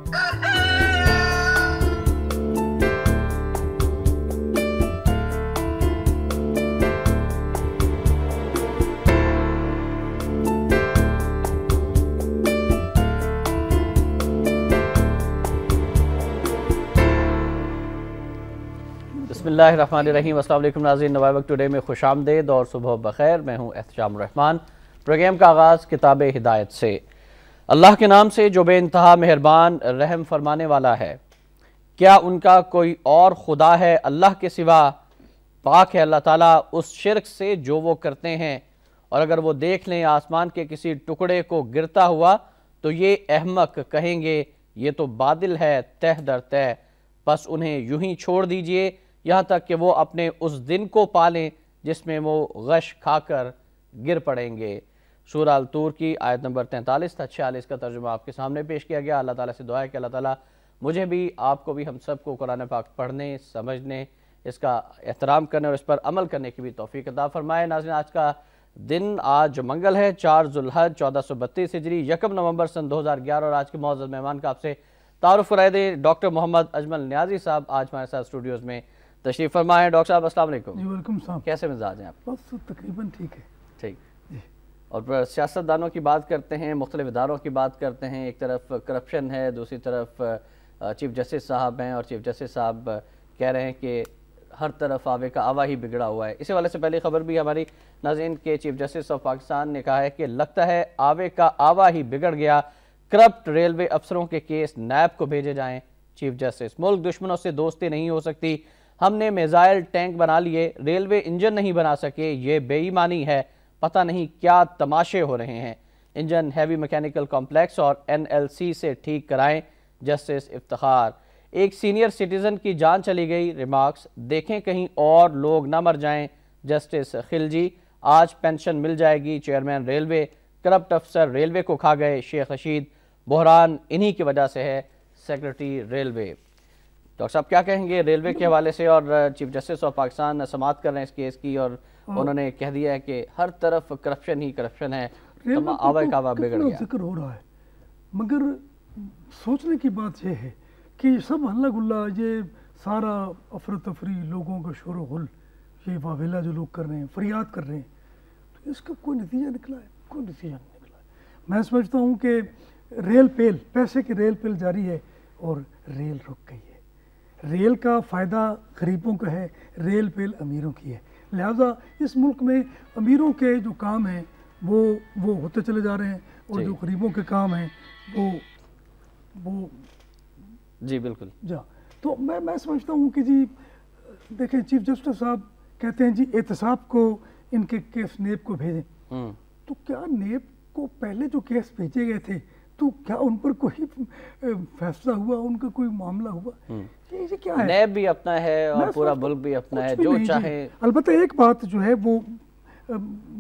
बिस्मिल्लाहिर्रहमानिर्रहीम। अस्सलाम वालेकुम नाज़रीन, नवाब वक्त टुडे में खुशामदेद और सुबह बखैर। मैं हूँ एहतशाम रहमान। प्रोग्राम का आगाज़ किताब हिदायत से। अल्लाह के नाम से जो बेइंतहा मेहरबान रहम फरमाने वाला है। क्या उनका कोई और खुदा है अल्लाह के सिवा? पाक है अल्लाह ताला उस शिर्क से जो वो करते हैं। और अगर वो देख लें आसमान के किसी टुकड़े को गिरता हुआ तो ये अहमक कहेंगे ये तो बादल है तह दर तह। बस उन्हें यूं ही छोड़ दीजिए यहाँ तक कि वो अपने उस दिन को पालें जिसमें वो गश खाकर गिर पड़ेंगे। सूरह अल-तूर की आयत नंबर 43 था 46 का तर्जुमा आपके सामने पेश किया गया। अल्लाह ताला से दुआ है कि अल्लाह ताला मुझे भी, आपको भी, हम सबको कुरान पाक पढ़ने, समझने, इसका एहतराम करने और इस पर अमल करने की भी तौफीक अता फरमाए। नाज़रीन, आज का दिन आज मंगल है, 4 ज़ुल्हज 1432 हिजरी, 1 नवंबर सन 2011। और आज के मौजूद मेहमान का आपसे तारुफ कराए दे। डॉक्टर मोहम्मद अजमल न्याजी साहब आज हमारे साथ स्टूडियोज़ में तशरीफ़ फरमाए। डॉक्टर साहब अस्सलाम वालेकुम। जी वालेकुम सलाम। कैसे मिजाज हैं आप? बस तकरीबन ठीक है। ठीक। और सियासतदानों की बात करते हैं, मुख्तलिफ इदारों की बात करते हैं। एक तरफ करप्शन है, दूसरी तरफ चीफ जस्टिस साहब हैं और चीफ जस्टिस साहब कह रहे हैं कि हर तरफ आवे का आवा ही बिगड़ा हुआ है। इसी वाले से पहली खबर भी हमारी नाज़रीन के चीफ जस्टिस ऑफ पाकिस्तान ने कहा है कि लगता है आवे का आवा ही बिगड़ गया। करप्ट रेलवे अफसरों के केस नैब को भेजे जाएं। चीफ जस्टिस, मुल्क दुश्मनों से दोस्ती नहीं हो सकती। हमने मिसाइल टैंक बना लिए, रेलवे इंजन नहीं बना सके, ये बेईमानी है। पता नहीं क्या तमाशे हो रहे हैं। इंजन हैवी मैकेनिकल कॉम्प्लेक्स और NLC से ठीक कराएं। जस्टिस इफ्तिखार, एक सीनियर सिटीजन की जान चली गई। रिमार्क्स, देखें कहीं और लोग ना मर जाएं। जस्टिस खिलजी, आज पेंशन मिल जाएगी। चेयरमैन रेलवे, करप्ट अफसर रेलवे को खा गए। शेख रशीद, बहरान इन्हीं की वजह से है। Secretary railway. डॉक्टर साहब क्या कहेंगे रेलवे के हवाले से? और चीफ जस्टिस ऑफ पाकिस्तान समाअत कर रहे हैं इस केस की और उन्होंने कह दिया है कि हर तरफ करप्शन ही करप्शन है, आवा का आवा बिगड़ गया। जिक्र हो रहा है, मगर सोचने की बात यह है कि सब हल्ला गुल्ला, ये सारा अफरा तफरी, लोगों का शोर गुल, ये वावेला जो लोग कर रहे हैं, फरियाद कर रहे हैं, तो इसका कोई नतीजा निकला है? कोई नतीजा नहीं निकला है। मैं समझता हूँ कि रेल पेल, पैसे की रेल पेल जारी है और रेल रुक गई है। रेल का फ़ायदा गरीबों का है, रेल पेल अमीरों की है। लिहाजा इस मुल्क में अमीरों के जो काम हैं वो होते चले जा रहे हैं और जो गरीबों के काम हैं वो जी बिल्कुल जा। तो मैं समझता हूँ कि जी देखें, चीफ जस्टिस साहब कहते हैं जी एहतसाब को इनके केस नेब को भेजें। तो क्या नेब को पहले जो केस भेजे गए थे तो क्या उन पर कोई फैसला हुआ, उनका कोई मामला हुआ? ये क्या है? नैब भी अपना है और पूरा मुल्क भी अपना है, जो चाहे। अलबत्ता एक बात जो है वो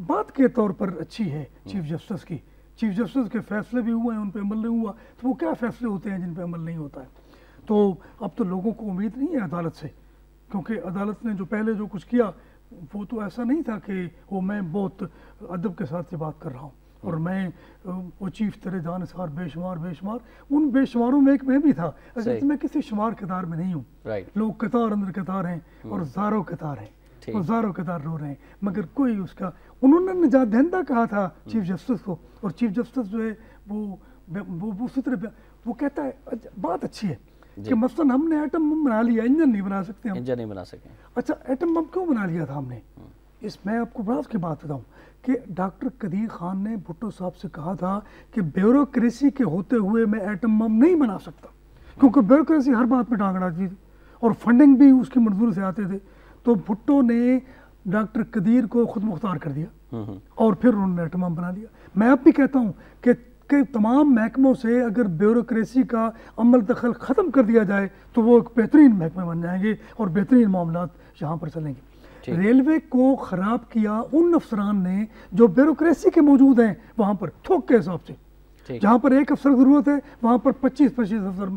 बात के तौर पर अच्छी है चीफ जस्टिस की। चीफ जस्टिस के फैसले भी हुए हैं, उन पर अमल नहीं हुआ, तो वो क्या फैसले होते हैं जिन पर अमल नहीं होता है? तो अब तो लोगों को उम्मीद नहीं है अदालत से, क्योंकि अदालत ने जो पहले जो कुछ किया वो तो ऐसा नहीं था कि वो मैं बहुत अदब के साथ ये बात कर रहा हूँ और मैं वो चीफ तेरे जानसार बेशुमार उन बेशुमारों में एक मैं भी था। अगर मैं किसी शुमार कतार में नहीं हूँ। लोग कतार अंदर कतार हैं और हज़ारों कतार हैं, हज़ारों कतार रो रहे हैं, मगर कोई उसका, उन्होंने निजात दहिंदा कहा था चीफ जस्टिस को, और चीफ जस्टिस जो है वो उसी तरह वो कहता है बात अच्छी है कि मसलन हमने एटम बम बना लिया, इंजन नहीं बना सकते हम। इंजन नहीं बना सके। अच्छा, एटम बम क्यों बना लिया था हमने? मैं आपको बड़ा की बात बताऊँ कि डॉक्टर कदीर खान ने भुट्टो साहब से कहा था कि ब्यूरोक्रेसी के होते हुए मैं एटम बम नहीं बना सकता, क्योंकि ब्यूरोक्रेसी हर बात में टांग अड़ाती थी और फंडिंग भी उसकी मंजूरी से आते थे। तो भुट्टो ने डॉक्टर कदीर को खुद मुख्तार कर दिया और फिर उन्होंने एटम बम बना लिया। मैं अब भी कहता हूँ कि तमाम महकमों से अगर ब्यूरोक्रेसी का अमल दखल ख़त्म कर दिया जाए तो वो एक बेहतरीन महकमे बन जाएंगे और बेहतरीन मामलात यहाँ पर चलेंगे। रेलवे को ख़राब किया उन अफसरान ने जो ब्यूरोक्रेसी के मौजूद हैं वहाँ पर, थोक के हिसाब से। जहाँ पर एक अफसर की ज़रूरत है वहाँ पर 25-25 अफसर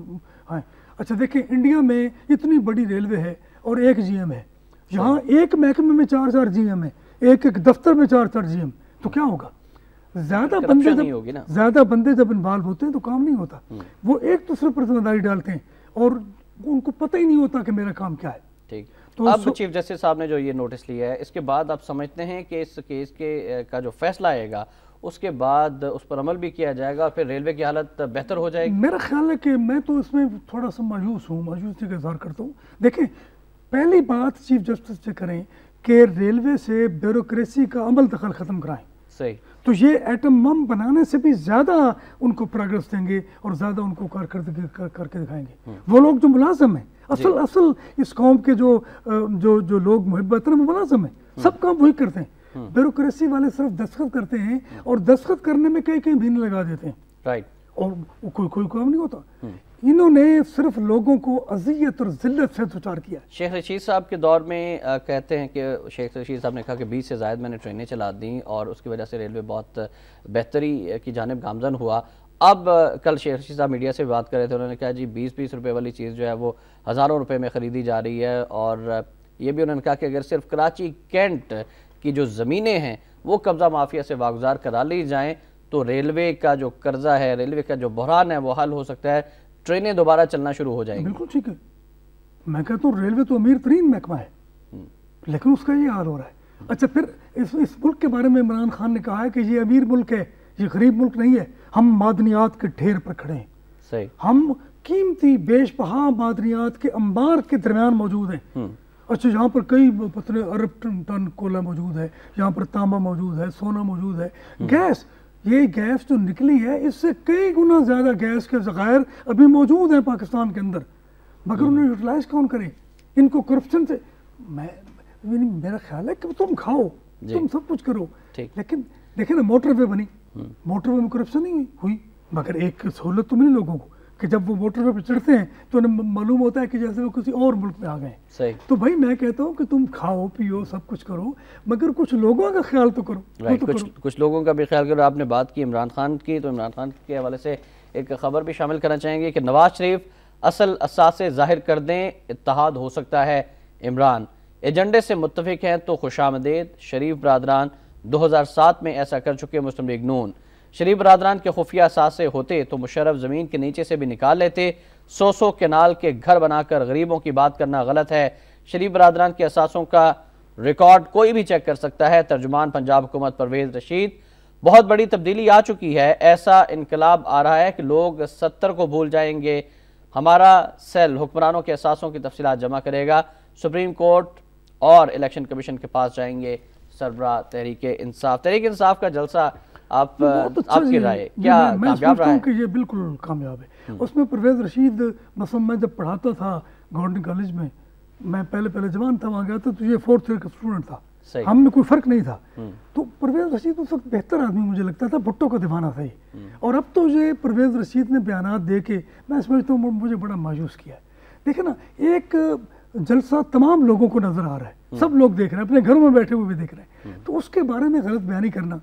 हैं। अच्छा देखें, इंडिया में इतनी बड़ी रेलवे है और एक GM है, यहाँ एक महकमे में 4-4 GM है, एक दफ्तर में 4-4 GM, तो क्या होगा? ज्यादा करप्शन नहीं होगी ना। ज्यादा बंदे जब इन्वॉल्व होते हैं तो काम नहीं होता। वो एक दूसरे पर जिम्मेदारी डालते हैं और उनको पता ही नहीं होता कि मेरा काम क्या है। ठीक, तो अब चीफ जस्टिस साहब ने जो ये नोटिस लिया है, इसके बाद आप समझते हैं कि इस केस के का जो फैसला आएगा उसके बाद उस पर अमल भी किया जाएगा और फिर रेलवे की हालत बेहतर हो जाएगी? मेरा ख्याल है कि मैं तो इसमें थोड़ा सा मायूस हूँ, मायूसी का इजहार करता हूँ। देखें, पहली बात चीफ जस्टिस से करें कि रेलवे से ब्यूरोक्रेसी का अमल दखल ख़त्म कराएं। सही, तो ये एटम बम बनाने से भी ज़्यादा उनको प्रोग्रेस देंगे और ज़्यादा उनको कारकर्दगी करके दिखाएंगे। वो लोग जो मुलाजम हैं, असल इस कौम के जो जो जो लोग मुहब्बत में मुलाजम हैं, सब काम वही करते हैं। ब्यूरोक्रेसी वाले सिर्फ दस्तखत करते हैं और दस्तखत करने में कई कई महीने लगा देते हैं। राइट, और कोई काम नहीं होता। इन्होंने सिर्फ लोगों को अजियत और जिल्लत से दुचार किया। शेख रशीद साहब के दौर में कहते हैं कि शेख रशीद साहब ने कहा कि 20 से ज़ायद मैंने ट्रेनें चला दी और उसकी वजह से रेलवे बहुत बेहतरी की जानिब गामजन हुआ। अब कल शेख रशीद साहब मीडिया से बात कर रहे थे, उन्होंने कहा जी 20-20 रुपये वाली चीज़ जो है वो हज़ारों रुपये में ख़रीदी जा रही है। और ये भी उन्होंने कहा कि अगर सिर्फ कराची कैंट की जो ज़मीनें हैं वो कब्ज़ा माफिया से वागुजार करा ली जाएँ तो रेलवे का जो कर्जा है, रेलवे का जो बहरान है वो हल हो सकता है, ट्रेनें दोबारा चलना शुरू हो जाएंगी। बिल्कुल ठीक है। मैं कहता हूँ रेलवे तो अमीर तरीन महकमा है, लेकिन उसका ये हाल हो रहा है। अच्छा, फिर इस मुल्क के बारे में इमरान खान ने कहा है कि ये अमीर मुल्क है, ये गरीब मुल्क नहीं है। हम मादनियात के ढेर पर खड़े हैं। सही, हम कीमती बेशबहा मादनियात के अंबार के दरमियान मौजूद हैं। अच्छा, यहाँ पर कई पतले अरब टन कोयला मौजूद है, यहाँ पर तांबा मौजूद है, सोना मौजूद है, गैस, ये गैस जो निकली है इससे कई गुना ज़्यादा गैस के ज़खायर अभी मौजूद हैं पाकिस्तान के अंदर, मगर उन्हें यूटिलाइज कौन करे? इनको करप्शन से मेरा ख्याल है कि तुम खाओ, तुम सब कुछ करो, लेकिन देखे ना मोटरवे बनी, मोटरवे में करप्शन नहीं हुई, मगर एक सहूलत तो मिली लोगों को कि जब वो मोटरवे पर चढ़ते हैं तो उन्हें मालूम होता है कि जैसे वो किसी और मुल्क में आ गए। सही, तो भाई मैं कहता हूँ कि तुम खाओ पियो सब कुछ करो, मगर कुछ लोगों का ख्याल तो करो। राइट, कुछ लोगों का भी ख्याल करो। आपने बात की इमरान खान की, तो इमरान खान के हवाले से एक खबर भी शामिल करना चाहेंगे कि नवाज शरीफ असल असासे जाहिर कर दें, इत्तेहाद हो सकता है। इमरान एजेंडे से मुत्तफिक हैं तो खुशामदीद। शरीफ बरादरान 2007 में ऐसा कर चुके मुस्लिम लीग नून। शरीफ बरादरान के खुफिया असासे होते तो मुशर्रफ ज़मीन के नीचे से भी निकाल लेते। 100 केनाल के घर बनाकर गरीबों की बात करना गलत है। शरीफ बरादरान के असासों का रिकॉर्ड कोई भी चेक कर सकता है। तर्जुमान पंजाब हुकूमत परवेज़ रशीद। बहुत बड़ी तब्दीली आ चुकी है, ऐसा इनकलाब आ रहा है कि लोग 70 को भूल जाएंगे। हमारा सेल हुक्मरानों के असासों की तफसीलात जमा करेगा, सुप्रीम कोर्ट और इलेक्शन कमीशन के पास जाएंगे। सरबराह तहरीक इंसाफ का जलसा आपकी राय क्या कामयाब रहा है? कि ये बिल्कुल कामयाब है। उसमें परवेज़ रशीद, मसलन मैं जब पढ़ाता था गवर्नमेंट कॉलेज में, मैं पहले जवान था, वहाँ गया था, तो ये 4th ईयर का स्टूडेंट था, हम में कोई फर्क नहीं था। तो परवेज़ रशीद उस वक्त बेहतर आदमी मुझे लगता था, भुट्टो का दीवाना था ये। और अब तो ये परवेज़ रशीद ने बयानात दे के मैं समझता हूँ मुझे बड़ा मायूस किया है। देखे ना, एक जलसा तमाम लोगों को नजर आ रहा है, सब लोग देख रहे हैं, अपने घरों में बैठे हुए भी देख रहे हैं, तो उसके बारे में गलत बयानी करना,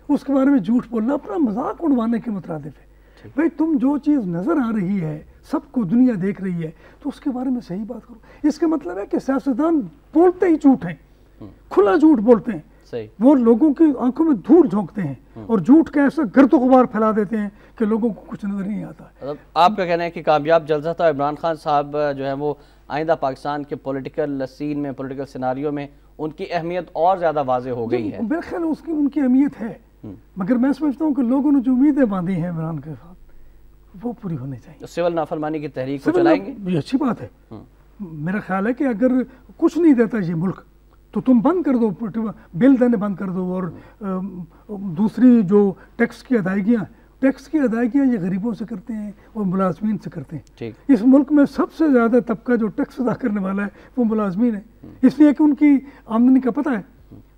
उसके बारे में झूठ बोलना अपना मजाक उड़वाने के मुतरादिफ है। भाई तुम जो चीज़ नजर आ रही है, सबको दुनिया देख रही है, तो उसके बारे में सही बात करो। इसका मतलब है कि सियासतदान बोलते ही झूठ हैं, खुला झूठ बोलते हैं। सही, वो लोगों की आंखों में धूल झोंकते हैं और झूठ का ऐसा गर्द गुबार फैला देते हैं कि लोगों को कुछ नजर नहीं आता। मतलब आपका कहना है कि कामयाब जलसा था। इमरान खान साहब जो है वो आइंदा पाकिस्तान के पॉलिटिकल सीन में, पॉलिटिकल सिनारियो में उनकी अहमियत और ज़्यादा वाज़े हो गई है। मेरे ख्याल उनकी अहमियत है, मगर मैं समझता हूँ कि लोगों ने जो उम्मीदें बांधी हैं इमरान के साथ वो पूरी होनी चाहिए। तो सिविल नाफरमानी की तहरीक को चलाएंगे, ये अच्छी बात है। मेरा ख्याल है कि अगर कुछ नहीं देता ये मुल्क तो तुम बंद कर दो, बिल देने बंद कर दो, और दूसरी जो टैक्स की अदायगियाँ ये गरीबों से करते हैं और मुलाजमीन से करते हैं। इस मुल्क में सबसे ज़्यादा तबका जो टैक्स अदा करने वाला है वो मुलाजमीन है, इसलिए कि उनकी आमदनी का पता है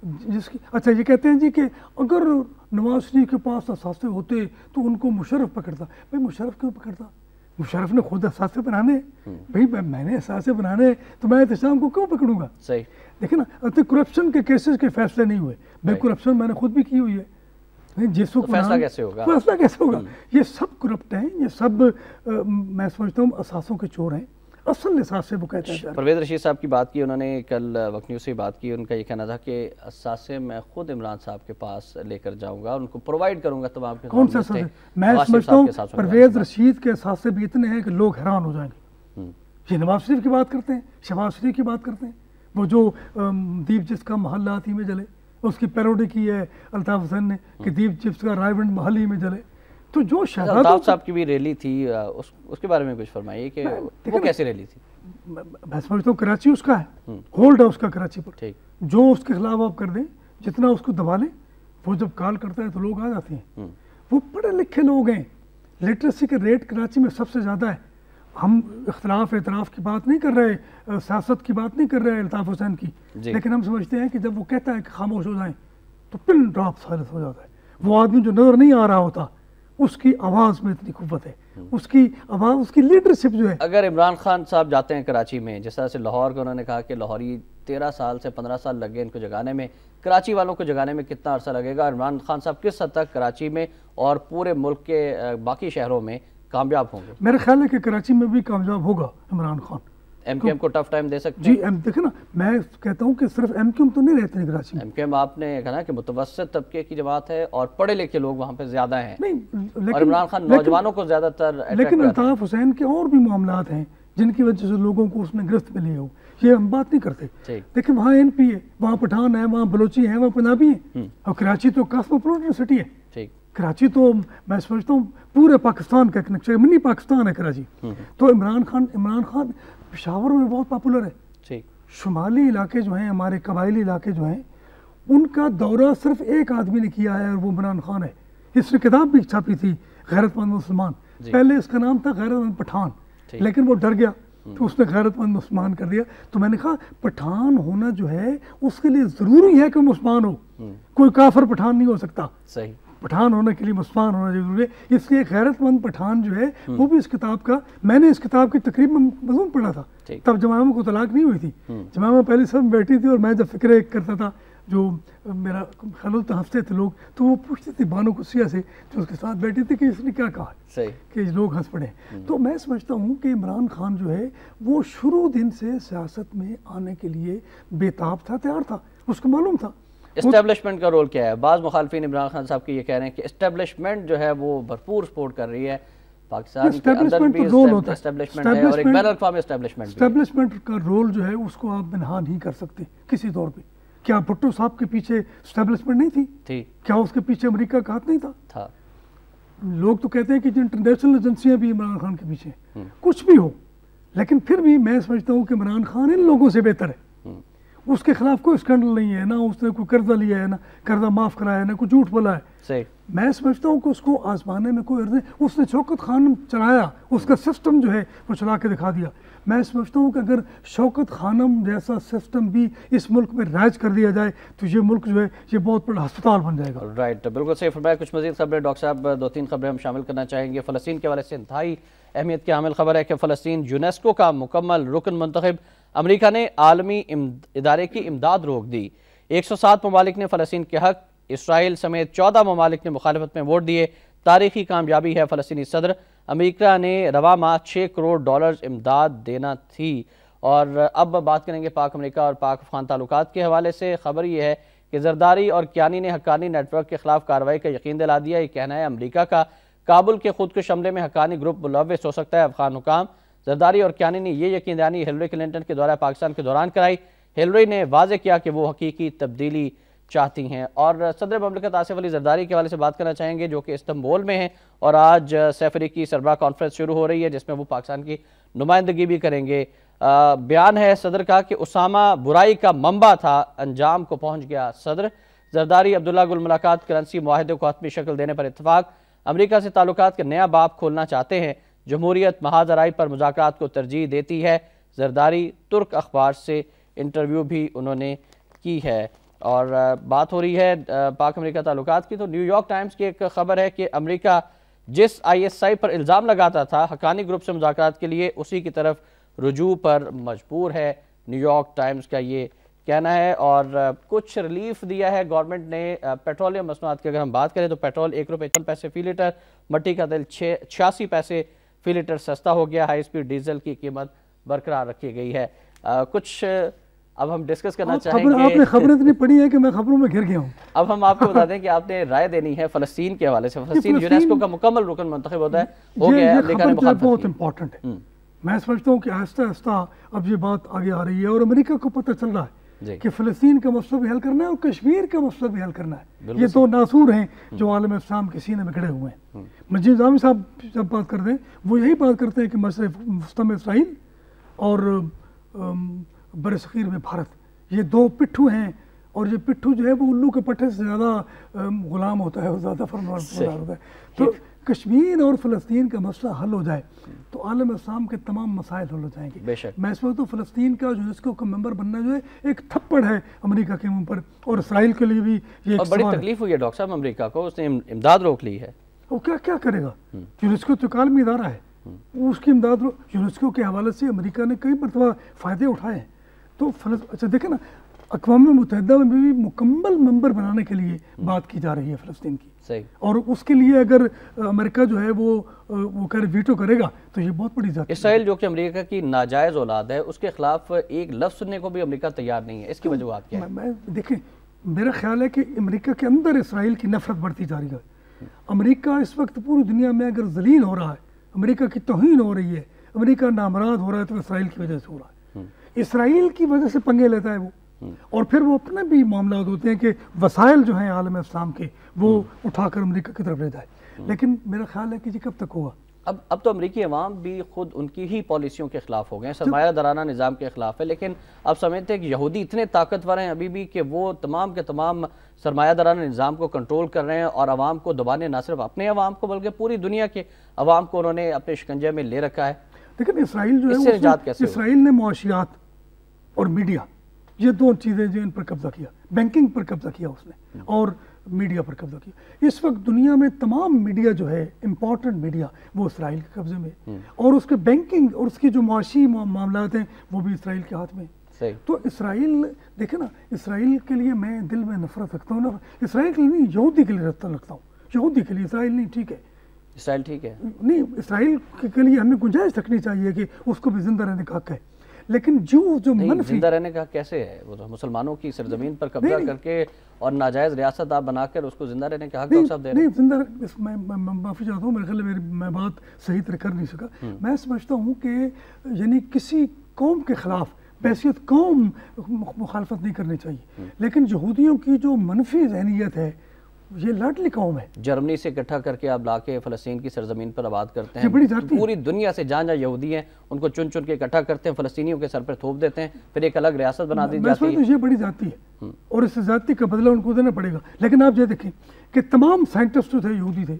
जिसकी। अच्छा, ये कहते हैं जी कि अगर नवाज शरीफ के पास असासे होते तो उनको मुशर्रफ पकड़ता। भाई मुशर्रफ क्यों पकड़ता? मुशर्रफ ने खुद असासे बनाने, भाई मैंने असासे बनाने तो मैं एहतशाम को क्यों पकड़ूंगा? सही, देखिए ना, करप्शन के केसेस के फैसले नहीं हुए, भाई करप्शन मैंने खुद भी की हुई है, जिसको तो फैसला कैसे होगा? ये सब करप्ट हैं, ये सब मैं समझता हूँ असासों के चोर हैं। असल लिहाज से वो कहते हैं। परवेज़ रशीद साहब की बात की उन्होंने, कल वक्त न्यूज़ से बात की, उनका ये कहना था कि असासे मैं खुद इमरान साहब के पास लेकर जाऊंगा, उनको प्रोवाइड करूंगा तमाम के। कौन सा असासे? मैं समझता हूँ परवेज़ रशीद के असासे भी इतने हैं कि लोग हैरान हो जाएंगे। ये नवाज शरीफ की बात करते हैं, शहबाज शरीफ की बात करते हैं, वो जो दीप जिसका महल हाथी में जले, उसकी पैरोडी की है अल्ताफ हुसैन ने कि दीप जिसका रायबंद महल ही में जले। तो जो अल्ताफ साहब की भी रैली थी, उसके बारे में कुछ फरमाइए कि वो कैसी रैली थी? मैं समझता हूँ कराची उसका है, होल्ड है उसका कराची पर। ठीक, जो उसके खिलाफ आप कर दें, जितना उसको दबा लें, वो जब कॉल करता है तो लोग आ जाते हैं। वो पढ़े लिखे लोग हैं, लिटरेसी के रेट कराची में सबसे ज़्यादा है। हम इख्तलाफ एतराफ़ की बात नहीं कर रहे, सियासत की बात नहीं कर रहे अल्ताफ हुसैन की, लेकिन हम समझते हैं कि जब वो कहता है कि खामोश हो जाएं तो पिन ड्रॉप साइलेंस हो जाता है। वो आदमी जो नज़र नहीं आ रहा होता, उसकी आवाज़ में इतनी कुव्वत है, उसकी आवाज़, उसकी लीडरशिप जो है। अगर इमरान खान साहब जाते हैं कराची में, जिस तरह से लाहौर को उन्होंने कहा कि लाहौरी 13 साल से 15 साल लग गए इनको जगाने में, कराची वालों को जगाने में कितना अरसा लगेगा? इमरान खान साहब किस हद तक कराची में और पूरे मुल्क के बाकी शहरों में कामयाब होंगे? मेरा ख्याल है कि कराची में भी कामयाब होगा इमरान खान। एमक्यूएम को टफ टाइम दे सकते जी, देखे ना, मैं कहता हूँ कि सिर्फ एमक्यूएम तो नहीं रहते कराची में। एमक्यूएम आपने कहा कि मुतवस्सित तबके की जमात है और पढ़े लिखे लोग वहाँ पे ज्यादा हैं। नहीं, और इमरान खान नौजवानों को ज्यादातर। लेकिन अल्ताफ हुसैन के और भी मामलात हैं जिनकी वजह से लोगों को उसने गिरफ्त में लिए हो, ये हम बात नहीं करते। देखिए वहाँ एनपी है, वहाँ पठान है, वहाँ बलोची है, वहाँ पंजाबी है, और कराची तो कॉस्मोपॉलिटन सिटी है। कराची तो मैं समझता हूँ पूरे पाकिस्तान का एक नक्शा, मिनी पाकिस्तान है कराची। तो इमरान खान पेशावर में बहुत पॉपुलर है। शुमाली इलाके जो हैं, हमारे कबायली इलाके जो हैं, उनका दौरा सिर्फ एक आदमी ने किया है और वो इमरान खान है। इसने किताब भी छापी थी, गैरतमंद मुसलमान। पहले इसका नाम था गैरतमंद पठान, लेकिन वो डर गया तो उसने गैरतमंद मुसलमान कर दिया। तो मैंने कहा पठान होना जो है उसके लिए ज़रूरी है कि मुसलमान हो, कोई काफिर पठान नहीं हो सकता। सही, पठान होने के लिए मुसलमान होना जरूरी है। इसलिए गैरतमंद पठान जो है वो भी इस किताब का, मैंने इस किताब की तकरीबन मज़मून पढ़ा था, तब जमामा को तलाक नहीं हुई थी। जमामा पहले सब बैठी थी और मैं जब फिक्र करता था, जो मेरा ख्याल था, हंसते थे लोग, तो वो पूछते थे बानो कुसिया से जो उसके साथ बैठी थी कि इसने क्या कहा कि लोग हंस पड़े। तो मैं समझता हूँ कि इमरान खान जो है वो शुरू दिन से सियासत में आने के लिए बेताब था, तैयार था, उसको मालूम था। एस्टेब्लिशमेंट का रोल क्या है? बाज़ मुखालफिन इमरान खान साहब के ये कह रहे हैं कि एस्टेब्लिशमेंट जो है वो भरपूर सपोर्ट कर रही है, पाकिस्तान के अंदर भी एस्टेब्लिशमेंट है और एक बैनुल-अक़वामी एस्टेब्लिशमेंट। एस्टेब्लिशमेंट का रोल जो है उसको आप बिनहा नहीं कर सकते किसी तौर पे। क्या भुट्टो साहब के पीछे एस्टेब्लिशमेंट नहीं थी? क्या उसके पीछे अमेरिका का हाथ नहीं था? लोग तो कहते हैं कि इंटरनेशनल एजेंसियां भी इमरान खान के पीछे, कुछ भी हो, लेकिन फिर भी मैं समझता हूँ कि इमरान खान इन लोगों से बेहतर है। उसके खिलाफ कोई स्कैंडल नहीं है, ना उसने कोई कर्जा लिया है, ना कर्जा माफ कराया है, ना कोई झूठ बोला है। सही, मैं समझता हूँ कि उसको आजमाने में कोई अर्ज नहीं। उसने शौकत खानम चलाया, उसका सिस्टम जो है वो चला के दिखा दिया। मैं समझता हूँ कि अगर शौकत खानम जैसा सिस्टम भी इस मुल्क में राज कर दिया जाए तो ये मुल्क जो है ये बहुत बड़ा अस्पताल बन जाएगा। राइट, बिल्कुल सही फरमाया। कुछ मजीद खबरें डॉक्टर साहब, 2-3 खबरें हम शामिल करना चाहेंगे। फ़लस्तीन के हवाले से इंतहाई अहमियत की हामिल खबर है कि फ़लस्तीन यूनेस्को का मुकम्मल रुकन मुंतखब, अमरीका ने आलमी इदारे की इमदाद रोक दी। 107 ममालिक ने फ़लस्तीन के हक, इसराइल समेत 14 ममालिक ने मुखालफत में वोट दिए। तारीखी कामयाबी है। फ़लस्तीनी सदर अमेरिका ने रवा माह $6 करोड़ इमदाद देना थी। और अब बात करेंगे पाक अमेरिका और पाक अफगान ताल्लुकात के हवाले से। खबर यह है कि जरदारी और कियानी ने हक्कानी नेटवर्क के खिलाफ कार्रवाई का यकीन दिला दिया। ये कहना है अमरीका का, काबुल के खुदकुश हमले में हक्कानी ग्रुप मुलव्विस हो सकता है अफगान हुकाम। जरदारी और कियानी ने यह यकीन दहानी हिलरी क्लिंटन के दौरा पाकिस्तान के दौरान कराई। हिलरी ने वाज़ेह किया कि वो हकीकी तब्दीली चाहती हैं। और सदर ममलिकत आसिफ अली जरदारी के हवाले से बात करना चाहेंगे, जो कि इस्तांबुल में हैं और आज सैफरी की सरबराह कॉन्फ्रेंस शुरू हो रही है जिसमें वो पाकिस्तान की नुमाइंदगी भी करेंगे। बयान है सदर का कि उसामा बुराई का मंबा था, अंजाम को पहुंच गया सदर। जरदारी अब्दुल्ला गुल मुलाकात करंसी मुआहदे को हतमी शक्ल देने पर इत्तफाक। अमरीका से ताल्लुकात के नया बाब खोलना चाहते हैं। जमहूरियत महाजराई पर मुज़ाकरात को तरजीह देती है। जरदारी तुर्क अखबार से इंटरव्यू भी उन्होंने की है। और बात हो रही है पाक अमेरिका ताल्लुकात की, तो न्यूयॉर्क टाइम्स की एक खबर है कि अमेरिका जिस ISI पर इल्ज़ाम लगाता था हक्कानी ग्रुप से मुज़ाकरात के लिए, उसी की तरफ रुजू पर मजबूर है। न्यूयॉर्क टाइम्स का ये कहना है। और कुछ रिलीफ दिया है गवर्नमेंट ने पेट्रोलियम मसनूआत की। अगर हम बात करें तो पेट्रोल ₹1.54 फी लीटर, मट्टी का तेल 86 पैसे फी लीटर सस्ता हो गया। हाई स्पीड डीजल की कीमत बरकरार रखी गई है। कुछ अब हम डिस्कस करना चाहेंगे। आपने खबरें इतनी पढ़ी है कि मैं खबरों में घिर गया हूँ। अब हम आपको बता दें कि आपने राय देनी है फ़लस्तीन के हवाले से। फ़लस्तीन यूनेस्को का मुकम्मल रुकन मुंतखब होता है, हो गया है, अमेरिका ने मुखालफत की। बहुत इंपॉर्टेंट है। मैं समझता हूँ कि आहिस्ता आहिस्ता अब ये बात आगे आ रही है और अमेरिका को पता चल रहा है कि फ़लस्तीन का मसला भी हल करना है और कश्मीर का मसला भी हल करना है। ये दो नासूर हैं जो आलम इस्लाम के सीने में खड़े हुए हैं। मजीद जामी साहब जब बात करते हैं वो यही बात करते हैं कि मशरक़ वस्ती में इसराइल और बरसग़ीर में भारत, ये दो पिट्ठू हैं और ये पिट्ठू जो है वो उल्लू के पट्टे से ज़्यादा गुलाम होता है और ज़्यादा फरमाबरदार होता है। तो कश्मीर और फ़लस्तीन का मसला हल हो जाए तो आलम इस्लाम के तमाम मसाइल हल हो जाएंगे। मैं समझता हूँ फ़लस्तीन का यूनेस्को का मेंबर बनना जो है एक थप्पड़ है अमेरिका के मुंह पर, और इसराइल के लिए भी ये और बड़ी तकलीफ हुई है डॉक्टर साहब अमेरिका को, उसने इमदाद रोक ली है। वो क्या क्या करेगा? यूनेस्को तो कालमी इदारा है, उसकी इमदाद यूनेस्को के हवाले से अमेरिका ने कई मरतबा फ़ायदे उठाए हैं। तो अच्छा देखें ना, अक़वाम मुत्तहिदा में भी मुकम्मल मेंबर बनाने के लिए बात की जा रही है फ़लस्तीन की। सही। और उसके लिए अगर अमेरिका जो है वो कर वीटो करेगा तो ये बहुत बड़ी बात है। इसराइल जो कि अमेरिका की नाजायज़ औलाद है, उसके खिलाफ एक लफ्ज़ सुनने को भी अमेरिका तैयार नहीं है। इसकी वजह क्या है? मैं देखें, मेरा ख्याल है कि अमेरिका के अंदर इसराइल की नफरत बढ़ती जा रही है। अमेरिका इस वक्त पूरी दुनिया में अगर जलील हो रहा है, अमेरिका की तौहीन हो रही है, अमेरिका नामराद हो रहा है, तो इसराइल की वजह से हो रहा है। इसराइल की वजह से पंगे लेता है वो, और फिर वो अपने भी मामला होते हैं कि वसाइल जो हैं आलम इस्लाम के वो उठाकर अमेरिका की तरफ ले जाए। लेकिन मेरा ख्याल है कि ये कब तक होगा? अब तो अमरीकी अवाम भी खुद उनकी ही पॉलिसियों के खिलाफ हो गए हैं, सरमायादाराना निज़ाम के खिलाफ है। लेकिन अब समझते हैं कि यहूदी इतने ताकतवर हैं अभी भी कि वो तमाम के तमाम सरमायादाराना निज़ाम को कंट्रोल कर रहे हैं और अवाम को दबाने, ना सिर्फ अपने अवाम को बल्कि पूरी दुनिया के अवाम को उन्होंने अपने शिकंजे में ले रखा है। लेकिन इसराइल जो है, इसराइल ने मुआशियात और मीडिया, ये दो चीज़ें जो इन पर कब्जा किया, बैंकिंग पर कब्जा किया उसने और मीडिया पर कब्जा किया। इस वक्त दुनिया में तमाम मीडिया जो है, इम्पोर्टेंट मीडिया, वो इसराइल के कब्जे में, और उसके बैंकिंग और उसकी जो माशी मामलात हैं वो भी इसराइल के हाथ में। तो इसराइल देखे ना, इसराइल के लिए मैं दिल में नफरत रखता हूँ ना, इसराइल के लिए नहीं, यहूदी के लिए रखता हूँ। यहूदी के लिए इसराइल नहीं, ठीक है, इसराइल ठीक है नहीं, इसराइल के लिए हमें गुंजाइश रखनी चाहिए कि उसको भी जिंदा रहने का हक है। लेकिन जो मनफी जिंदा रहने का कैसे है? वो तो मुसलमानों की सरजमीन पर कब्जा करके और नाजायज रियासत आप बनाकर उसको जिंदा रहने का हक डॉक्टर साहब दे रहे हैं। नहीं, जिंदा, मैं माफ़ी चाहता हूँ, मेरे ख्याल में मैं बात सही तरह कर नहीं सका। मैं समझता हूँ कि यानी किसी कौम के खिलाफ बैसियत कौम मुखालफत नहीं करनी चाहिए, लेकिन यहूदियों की जो मनफी जहनीत है, ये लाडली कौम है। जर्मनी से इकट्ठा करके आप लाके फ़लस्तीन की सरजमीन पर आबाद करते हैं, बड़ी जाती पूरी दुनिया से जहाँ जहाँ यहूदी हैं उनको चुन चुन के इकट्ठा करते हैं, फ़लस्तीनियों के सर पर थोप देते हैं, फिर एक अलग रियासत बना दी जाती है। ये बड़ी जाती है और इस जाति का बदला उनको देना पड़ेगा। लेकिन आप ये देखें कि तमाम साइंटिस्ट जो थे यहूदी थे,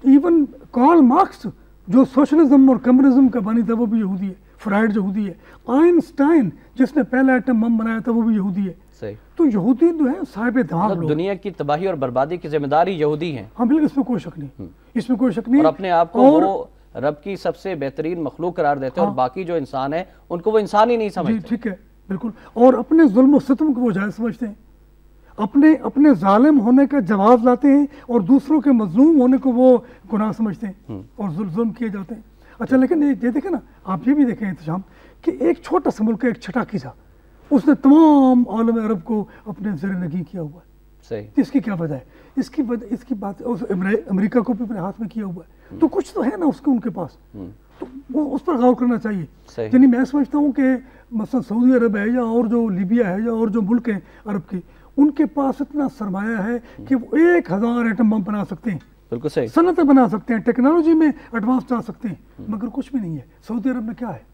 इवन कार्ल मार्क्स जो सोशलिज्म और कम्युनिज्म का बानी था वो भी यहूदी है, फ्राइड यहूदी है, आइंस्टाइन जिसने पहला एटम बम बनाया था वो भी यहूदी है। सही। तो यहूदी जो है साहिब दिमाग लोग, दुनिया की तबाही और बर्बादी की जिम्मेदारी यहूदी हैं। हाँ बिल्कुल, इसमें कोई शक नहीं, इसमें कोई शक नहीं। और अपने आप को वो रब की सबसे बेहतरीन मखलूक करार देते हैं, और बाकी जो इंसान है उनको वो इंसान ही नहीं समझते। ठीक है, बिल्कुल। और अपने जुल्म और सितम को वो जायज़ समझते हैं, अपने जालिम होने का जवाब लाते हैं और दूसरों के मजलूम होने को वो गुनाह समझते हैं और जुल्म किए जाते हैं। अच्छा, लेकिन ये देखें ना, आप ये भी देखें इंतजाम कि एक छोटा सा मुल्क, एक छटाकी सा, उसने तमाम आलम अरब को अपने ज़ेर नगी किया हुआ है। सही। इसकी क्या वजह है? इसकी बात अमेरिका को भी अपने हाथ में किया हुआ है, तो कुछ तो है ना उसके, उनके पास, तो वो उस पर गौर करना चाहिए। यानी मैं समझता हूँ कि मसलन सऊदी अरब है या और जो लीबिया है या और जो मुल्क हैं अरब के, उनके पास इतना सरमाया है कि वो 1000 एटम बम बना सकते हैं, बिल्कुल सही, सनतें बना सकते हैं, टेक्नोलॉजी में एडवांस जा सकते हैं, मगर कुछ भी नहीं है। सऊदी अरब में क्या है?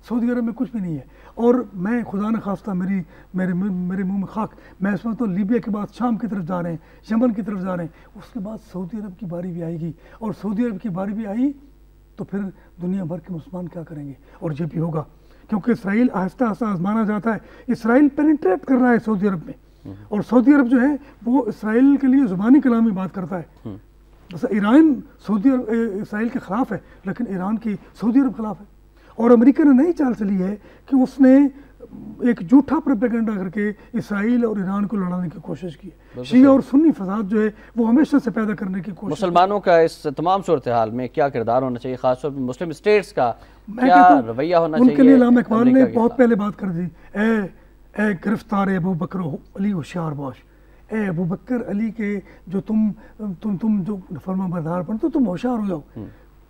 सऊदी अरब में कुछ भी नहीं है। और मैं खुदा न खास्ता मेरे मुंह में खाक, मैं समझता हूँ लीबिया के बाद शाम की तरफ जा रहे हैं, यमन की तरफ जा रहे हैं, उसके बाद सऊदी अरब की बारी भी आएगी, और सऊदी अरब की बारी भी आई तो फिर दुनिया भर के मुसलमान क्या करेंगे? और ये भी होगा क्योंकि इसराइल आहिस्ता आहिस्ता आजमाना जाता है। इसराइल पेनिट्रेट कर रहा है सऊदी अरब में, और सऊदी अरब जो है वो इसराइल के लिए ज़ुबानी कलामी बात करता है। बस ईरान सऊदी इसराइल के ख़िलाफ़ है, लेकिन ईरान की सऊदी अरब खिलाफ है। और अमेरिका ने नई चाल चली है कि उसने एक झूठा प्रोपेगेंडा करके इसराइल और ईरान को लड़ाने की कोशिश की है। शिया और सुन्नी फसाद जो है वो हमेशा से पैदा करने की कोशिश। मुसलमानों का इस तमाम सूरत हाल में क्या किरदार होना चाहिए, खासतौर पर मुस्लिम स्टेट्स का क्या रवैया होना चाहिए? उनके लिए अल्लामा इकबाल ने बहुत पहले बात कर दी, ए गिरफ्तार अबू बकर अली होशियार बाश, ए अबू बकर अली के जो तुम जो फर्मा बरदार बन तो तुम होशियार हो जाओ।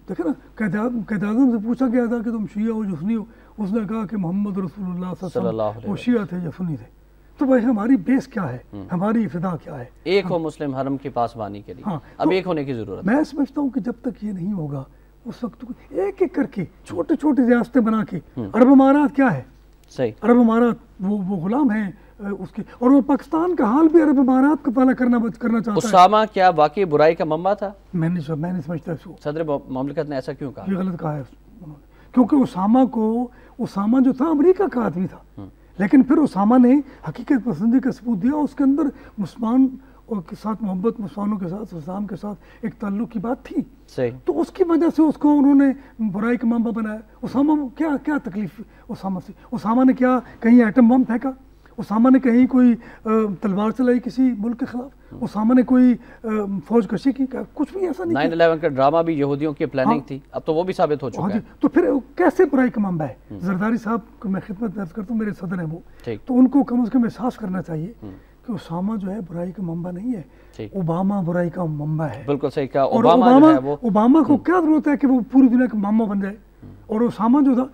देखे ना, कैद आज़म से पूछा गया था कि तुम शिया हो या सुन्नी हो, उसने कहा कि मोहम्मद रसूलुल्लाह सल्लल्लाहु अलैहि वसल्लम वो शिया थे या सुन्नी थे। तो भाई हमारी बेस क्या है, हमारी इब्तिदा क्या है? एक हो मुस्लिम हरम की पासबानी के लिए। हाँ, अब तो एक होने की जरूरत है। मैं समझता हूँ कि जब तक ये नहीं होगा उस वक्त एक एक करके छोटे छोटे रियासतें बना के, अरब अमारात क्या है, सही अरब अमारात वो गुलाम है उसके, और वो पाकिस्तान का हाल भी अरब अमारात का पाला करना चाहता है। उसामा क्या वाकई बुराई का मम्मा था? मैं नहीं समझता इसको। सदर ममलिकत ने ऐसा क्यों कहा? ये गलत कहा है उन्होंने, क्योंकि उसामा जो था अमेरिका का आदमी था, लेकिन फिर उसामा ने हकीकत पसंदी का सबूत दिया, उसके अंदर मुसलमान के साथ मोहब्बत, मुसलमानों के साथ, इस्लाम के साथ एक ताल्लुक की बात थी। सही। तो उसकी वजह से उसको उन्होंने बुराई का मामला बनाया। उसामा क्या तकलीफ उसामा से? उसामा ने क्या कहीं एटम बम फेंका? उसामा ने कहीं कोई तलवार चलाई किसी मुल्क के खिलाफ? उसामा ने कोई फौज कशी की? कुछ भी ऐसा नहीं। 9/11 का ड्रामा भी यहूदियों की प्लानिंग थी, अब तो वो भी साबित हो चुका है। तो फिर कैसे बुराई का मामला है? जरदारी साहब को मैं खिदमत दर्ज करता हूँ, मेरे सदर हैं वो, तो उनको कम से कम एहसास करना चाहिए कि उसामा जो है बुराई का मंबा नहीं है, ओबामा बुराई का मंबा है। बिल्कुल सही कहा। और ओबामा को क्या जरूरत है कि वो पूरी दुनिया का मामा बन जाए? और उसामा जो था,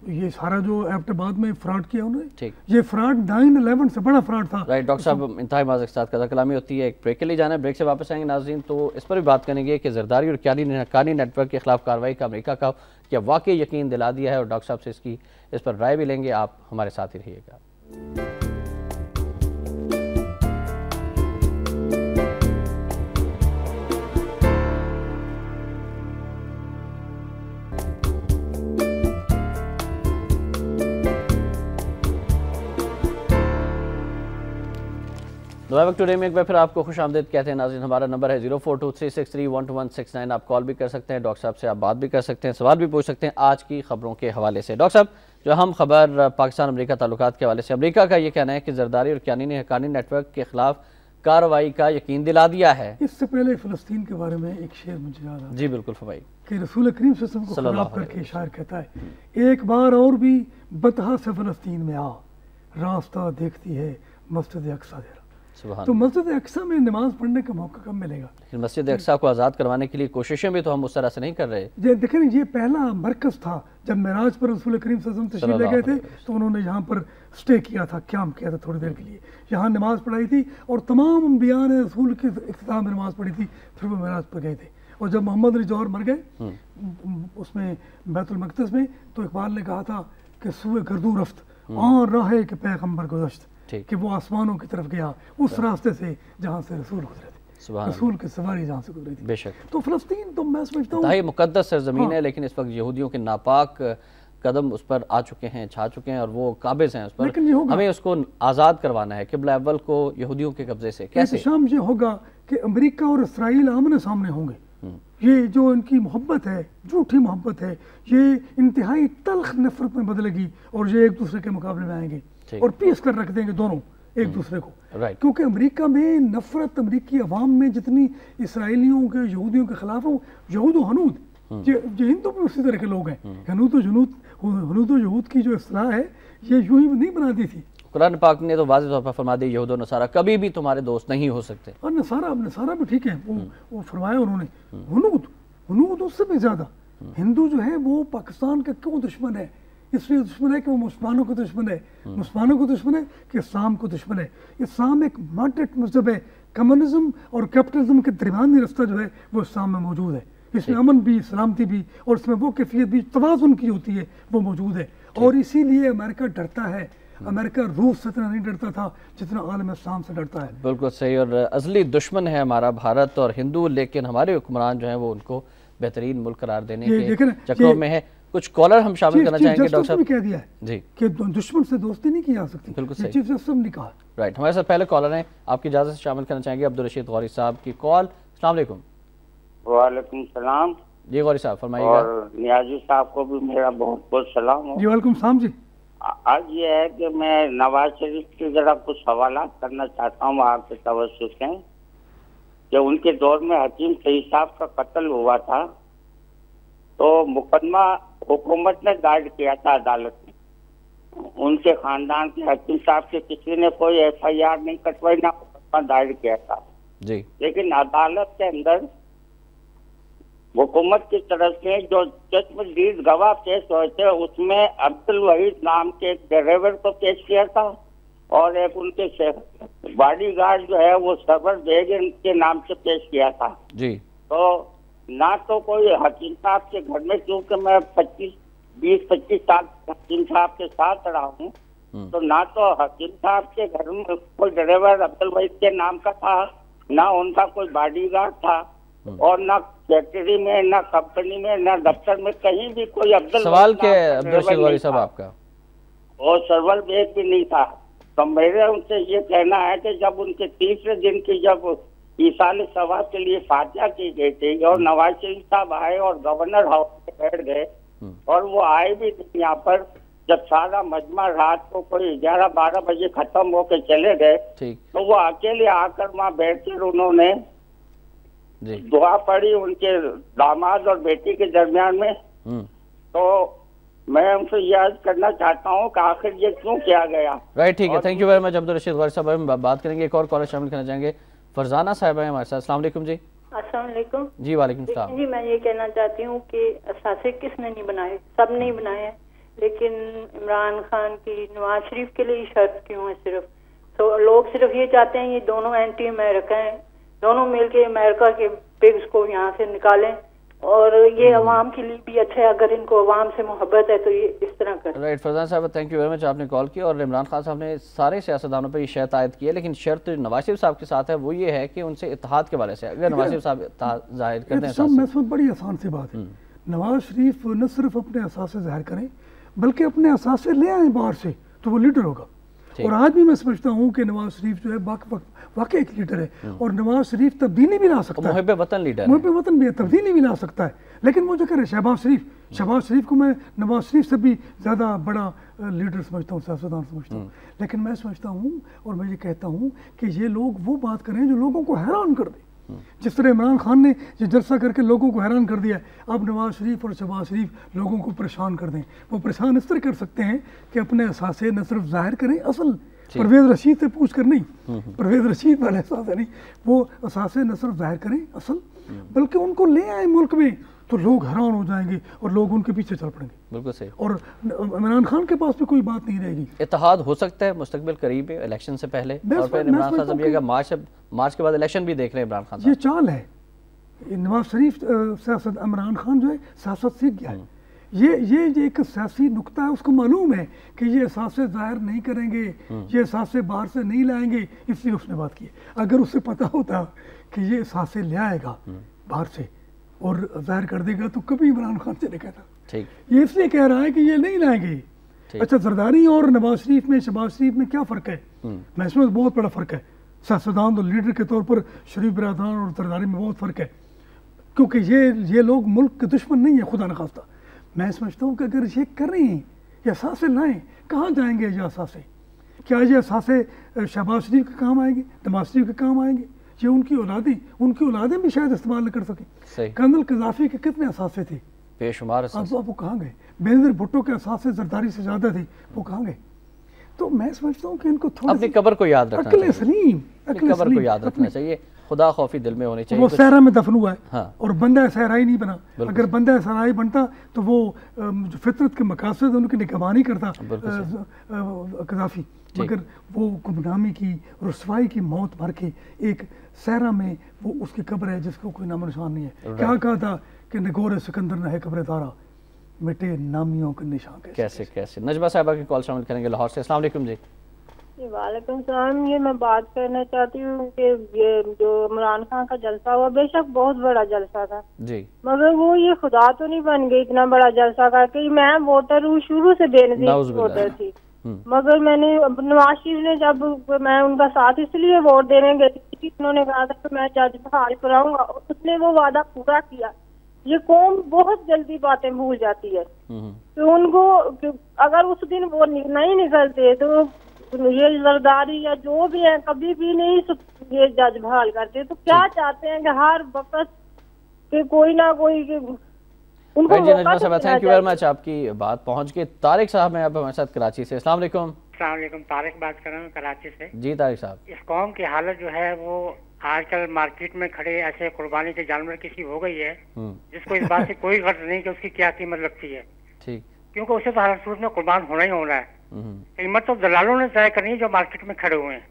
ये सारा जो एबटाबाद में फ्रॉड किया उन्होंने, ये फ्रॉड 9/11 से बड़ा फ्रॉड था। राइट डॉक्टर साहब, इंतहाई माज़ के साथ कदा कलामी होती है, एक ब्रेक के लिए जाना है, ब्रेक से वापस आएंगे नाज़रीन, तो इस पर भी बात करेंगे कि जरदारी और हक्कानी नेटवर्क के खिलाफ कार्रवाई का अमेरिका का क्या वाकई यकीन दिला दिया है, और डॉक्टर साहब से इस पर राय भी लेंगे। आप हमारे साथ ही रहिएगा। टुडे में एक बार फिर आपको खुश आमदीद कहते हैं नाज़रीन। हमारा नंबर है 0423631169। आप कॉल भी कर सकते हैं, डॉक्टर साहब से आप बात भी कर सकते हैं, सवाल भी पूछ सकते हैं आज की खबरों के हवाले से। डॉक्टर साहब, जो हम खबर पाकिस्तान अमेरिका ताल्लुकात के हवाले से, अमेरिका का ये कहना है कि जरदारी और हक्कानी नेटवर्क के खिलाफ कार्रवाई का यकीन दिला दिया है। इससे पहले फ़लस्तीन के बारे में एक शेर मुझे याद आ, जी बिल्कुल फरमाइए, कि रसूल करीम सल्लल्लाहु अलैहि वसल्लम को खिताब करके शायर कहता है, एक बार और भी बतहा से फ़लस्तीन में आ, रास्ता देखती है मस्जिद अक्सा तेरा। तो मस्जिद अक्सा में नमाज पढ़ने का मौका कब मिलेगा? लेकिन मस्जिद अक्सा को आज़ाद करवाने के लिए कोशिशें भी तो हम उस तरह से नहीं कर रहे। ये देखें, ये पहला मरकज़ था जब मेराज पर रसूल करीम सल्लल्लाहु अलैहि वसल्लम तशरीफ़ ले गए थे, तो उन्होंने यहाँ पर स्टे किया था, क़याम किया था थोड़ी देर के लिए, यहाँ नमाज पढ़ाई थी, और तमाम अंबिया ने रसूल के इख्तिताम में नमाज पढ़ी थी, फिर वो मेराज पर गए थे। और जब मोहम्मद अली जौहर मर गए उसमें बैतुल मक़दस में, तो इकबाल ने कहा था कि सुए गर्दू रफ्त और राहे के पैगम्बर गुज़श्त, कि वो आसमानों की तरफ गया उस रास्ते से जहाँ से रसूल गुजरे थे, रसूल की सवारी जहाँ से गुजरी थी। बेशक। तो फ़लस्तीन तो मैं समझता हूँ मुक़द्दस सरज़मीन है, लेकिन इस वक्त यहूदियों के नापाक कदम उस पर आ चुके हैं, छा चुके हैं, और वो काबिज़ हैं उस पर। हमें उसको आज़ाद करवाना है किबला अव्वल को यहूदियों के कब्जे से। कैसे? शाम ये होगा कि अमेरिका और इसराइल आमने सामने होंगे। ये जो इनकी मोहब्बत है, झूठी मोहब्बत है, ये इंतहाई तल्ख नफरत में बदलेगी, और ये एक दूसरे के मुकाबले में आएंगे और पीस कर रख देंगे दोनों एक दूसरे को। क्योंकि अमेरिका में नफरत, अमेरिकी अवाम में जितनी इसराइलियों के यहूदियों के खिलाफ हो, यहूद हनूद, ये हिंदू भी उसी तरह के लोग हैं। हनूद यहूद की जो इस्लाह है, ये यूं ही नहीं बना दी थी। कुरान पाक ने तो वाज़ेह तौर पर फरमा दिया, यहूद और नसारा कभी भी तुम्हारे दोस्त नहीं हो सकते। और नसारा भी ठीक है, वो फरमाया उन्होंने। हनूद उससे भी ज़्यादा हिंदू जो है वो पाकिस्तान का क्यों दुश्मन है? इसलिए दुश्मन है कि वो मुसलमानों को दुश्मन है, मुसलमानों को दुश्मन है कि इस्लाम को दुश्मन है। इस्लाम एक मॉडरेट मजहब है, कम्युनिज्म और कैपिटलिज्म के दरमियानी रास्ता जो है वो इस्लाम में मौजूद है। इसमें अमन भी, सलामती भी, और इसमें वो कैफियत भी तवाज़ुन की होती है, वो मौजूद है। और इसीलिए अमेरिका डरता है। अमेरिका रूस से इतना नहीं डरता था जितना आलम इस्लाम से डरता है। बिल्कुल सही। और असली दुश्मन है हमारा भारत और हिंदू, लेकिन हमारे हुक्मरान जो है वो उनको बेहतरीन मुल्क करार देने के चक्करों में है। कुछ कॉलर हम शामिल करना चाहेंगे डॉक्टर साहब। कह दिया है जी कि दुश्मन से दोस्ती नहीं की जा सकती। बिल्कुल सही, चीफ जस्टिस ने कहा। राइट, हमारे साथ पहले कॉलर हैं, आपकी इजाजत से शामिल करना चाहेंगे अब्दुल रशीद गौरी साहब की कॉल। अस्सलाम वालेकुम। वालेकुम सलाम जी गौरी साहब फरमाइएगा। और नियाजी साहब को भी मेरा बहुत बहुत सलाम हो। जी वालेकुम सलाम जी। आज ये है कि मैं नवाज शरीफ की जरा कुछ सवालात करना चाहता हूँ आपके तवज्जुह से कि उनके दौर में हकीम सईद साहब का कत्ल हुआ था, तो मुकदमा हुकूमत ने दायर किया था अदालत में। उनके खानदान के हकीम साहब से किसी ने कोई FIR नहीं कटवाई, ना मुकदमा दायर किया था जी। लेकिन अदालत के अंदर हुकूमत की तरफ से जो चश्मदीद गवाह पेश हुए थे उसमें अब्दुल वहीद नाम के एक ड्राइवर को पेश किया था और एक उनके बॉडीगार्ड जो है वो सरवर बेग के नाम से पेश किया था जी। तो ना तो कोई हकीम साहब के घर में, क्योंकि मैं 20-25 साल हकीम साहब के साथ रहा हूँ, तो ना तो हकीम साहब के घर में कोई ड्राइवर अब्दुल वहीद के नाम का था, ना उनका कोई बॉडीगार्ड था, और ना फैक्ट्री में, ना कंपनी में, ना दफ्तर में, कहीं भी कोई अब्दुल सवाल क्या है अब्दुल रशीद वाली साहब आपका? और सर्वर बेग भी नहीं था। तो मेरे उनसे ये कहना है कि जब उनके तीसरे दिन की जब ईसाल सवाब के लिए फातिहा की गई थी और नवाज शरीफ साहब आए और गवर्नर हाउस में बैठ गए और वो आए भी नहीं यहाँ पर, जब सारा मजमा रात को कोई 11-12 बजे खत्म होके चले गए, तो वो अकेले आकर वहाँ बैठकर उन्होंने दुआ पढ़ी उनके दामाद और बेटी के दरमियान में। तो मैं उनसे याद करना चाहता हूँ कि आखिर ये क्यों किया गया। राइट, ठीक है, thank you very much Abdul Rashid वाली साहब। हम बात करेंगे, एक और कॉलर शामिल करना चाहेंगे, फरजाना साहब है हमारे साथ। अस्सलाम वालेकुम जी। अस्सलाम वालेकुम जी। वालेकुम सलाम जी। मैं ये कहना चाहती हूँ कि असासे किसने नहीं बनाए, सब नहीं बनाए हैं, लेकिन इमरान खान की नवाज शरीफ के लिए शर्त क्यों है सिर्फ? तो लोग सिर्फ ये चाहते हैं ये दोनों एंटी अमेरिका हैं, दोनों मिलके अमेरिका के पिग्स को यहाँ से निकालें, और ये अवाम के लिए भी अच्छा है अगर इनको अवाम से मोहब्बत है तो ये इस तरह कर। राइट फरजान साहब, थैंक यू वेरी मच, आपने कॉल की। और इमरान खान साहब ने सारे सियासतदानों पर ये शर्त आयद की है, लेकिन शर्त नवाज शरीफ साहब के साथ है वो ये है कि उनसे इत्तेहाद के बारे से अगर नवाज शरीफ साहब इत्तेहाद जाहिर कर दें, बड़ी आसान सी बात है। नवाज शरीफ न सिर्फ अपने असासे जाहिर करें बल्कि अपने असासे ले आए बाहर से, तो वो लीडर होगा। और आज भी मैं समझता हूँ कि नवाज शरीफ जो है वाकई एक लीडर है, और नवाज शरीफ तब्दीली भी ला सकता है, मुहिब्बे वतन लीडर, मुहिब्बे वतन भी है, तब्दीली भी ला सकता है। लेकिन वो जो कह रहे शहबाज शरीफ को मैं नवाज शरीफ से भी ज़्यादा बड़ा लीडर समझता हूँ, सियासतदान समझता हूँ। लेकिन मैं समझता हूँ और मैं ये कहता हूँ कि ये लोग वो बात करें जो लोगों को हैरान कर दे। जिस तरह इमरान खान ने ये जलसा करके लोगों को हैरान कर दिया, अब नवाज शरीफ और शहबाज शरीफ लोगों को परेशान कर दें। वो परेशान इस तरह कर सकते हैं कि अपने असासे न सिर्फ जाहिर करें, असल परवेज रशीद से पूछ कर नहीं, परवेज रशीद वाले असासे नहीं, वो असासे न सिर्फ जाहिर करें असल, बल्कि उनको ले आए मुल्क में, तो लोग हैरान हो जाएंगे और लोग उनके पीछे चल पड़ेंगे। बिल्कुल सही। और इमरान खान के पास भी कोई बात नहीं रहेगी। इत्तेहाद हो सकता है मुस्तकबिल करीब है, इलेक्शन से पहले, और फिर इमरान खान साहब मार्च के बाद इलेक्शन भी देख रहे हैं इमरान खान साहब। ये चाल है। नवाज शरीफ सियासत, इमरान खान जो है सियासत सीख गया है। ये एक सियासी नुक्ता है, उसको मालूम है कि ये एहसासे जाहिर नहीं करेंगे, ये एहसासे बाहर से नहीं लाएंगे, इसलिए उसने बात की। अगर उसे पता होता कि ये एहसासे ले आएगा बाहर से और जाहिर कर देगा तो कभी इमरान खान से नहीं कहता। ठीक, ये इसलिए कह रहा है कि ये नहीं लाएंगे। अच्छा, जरदारी और नवाज शरीफ में, शहबाज शरीफ में क्या फ़र्क है? मैं इसमें बहुत बड़ा फ़र्क है। सियासतदान और लीडर के तौर पर शरीफ बिरादरान और जरदारी में बहुत फ़र्क है, क्योंकि ये लोग मुल्क के दुश्मन नहीं है, खुदा न खास्ता। मैं समझता हूँ कि अगर ये करें, ये असासे लाएँ, कहाँ जाएंगे ये असासे? क्या ये असासे शहबाज शरीफ के काम आएंगे, नवाज शरीफ के काम आएंगे? ये उनकी औलादें भी शायद इस्तेमाल न कर सकें। कर्नल कज़ाफ़ी के कितने असासे थे? बेशुमार। अब वो कहाँ गए? बेनज़ीर भुट्टो के असासे जरदारी से ज़्यादा थे, वो कहाँ गए? तो मैं समझता हूँ कि इनको थोड़ा अपनी कब्र को याद रखना चाहिए, कब्र को याद रखना चाहिए, खुदा खौफी दिल में होनी चाहिए। वो सहरा में दफन हुआ है। हाँ। और बंदा सहराई नहीं बना। अगर बंदा सहराई बनता तो वो जो फितरत के मकासद उनकी निगहबानी करता कज़ाफ़ी, मगर वो गुमनामी की, रुसवाई की मौत भर के एक सहरा में वो उसकी कब्र है जिसको कोई नामो निशान नहीं है। क्या कहा था कि नगोर सिकंदर न है कब्र तारा, मिटे नामियों के निशान। कैसे नजमा साहिबा की कॉल शामिल करेंगे लाहौर से। अस्सलाम वालेकुम जी। वालेकुम सलाम। ये मैं बात करना चाहती हूँ कि ये जो इमरान खान का जलसा हुआ, बेशक बहुत बड़ा जलसा था जी, मगर वो ये खुदा तो नहीं बन गई इतना बड़ा जलसा करके। मैं वोटर हूँ, शुरू से बेनज़ीर वोटर थी, मगर मैंने नवाज शरीफ ने, जब मैं उनका साथ इसलिए वोट देने गई थी, उन्होंने कहा था कि मैं जज बहाल कराऊंगा, और उसने वो वादा पूरा किया ये कौम बहुत जल्दी बातें भूल जाती है। तो उनको अगर उस दिन वो नहीं निकलते तो ये जरदारी या जो भी है कभी भी नहीं ये जज बहाल करते। तो क्या चाहते हैं कि हर वक्त के कोई ना कोई उनको थैंक यू वेरी मच, आपकी बात पहुंच गई। तारिक साहब हैं आप हमारे साथ कराची से। अस्सलाम वालेकुम। तारिक बात कर रहा हूँ कराची से। जी तारिक साहब, इस कौम की हालत जो है वो आजकल मार्केट में खड़े ऐसे कुर्बानी के जानवर किसी हो गई है जिसको इस बात से कोई गर्ज नहीं कि उसकी क्या कीमत लगती है। ठीक, क्योंकि उसे तो हर सूरत में कुर्बान होना ही होना है। कीमत तो दलालों ने तय करनी है जो मार्केट में खड़े हुए हैं।